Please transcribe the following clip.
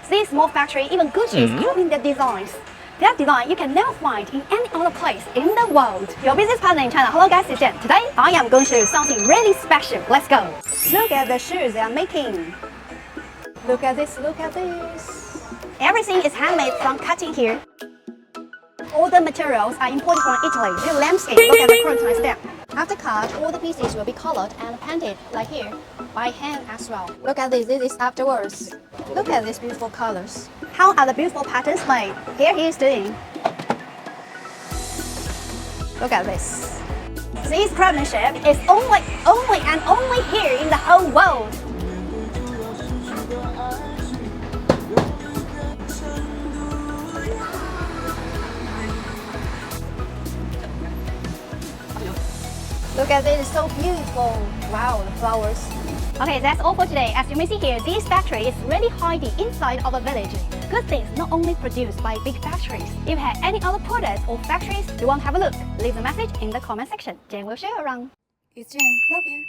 See small factory, even Gucci is copying their designs. That design you can never find in any other place in the world. Your business partner in China. Hello guys, it's Jen. Today I am going to show you something really special. Let's go. Look at the shoes they are making. Look at this, look at this. Everything is handmade from cutting here. All the materials are imported from Italy. The landscape, look at the curtain stamp. After cut, all the pieces will be colored and painted like here, by hand as well. Look at this is afterwards. Look at these beautiful colors. How are the beautiful patterns made? Here he is doing. Look at this. This craftsmanship is only and only here in the whole world. Look at this, it's so beautiful. Wow, the flowers. Okay, that's all for today. As you may see here, this factory is really hiding inside of a village. Good things not only produced by big factories. If you have any other products or factories you want to have a look, leave a message in the comment section. Jane will show you around. It's Jane. Love you.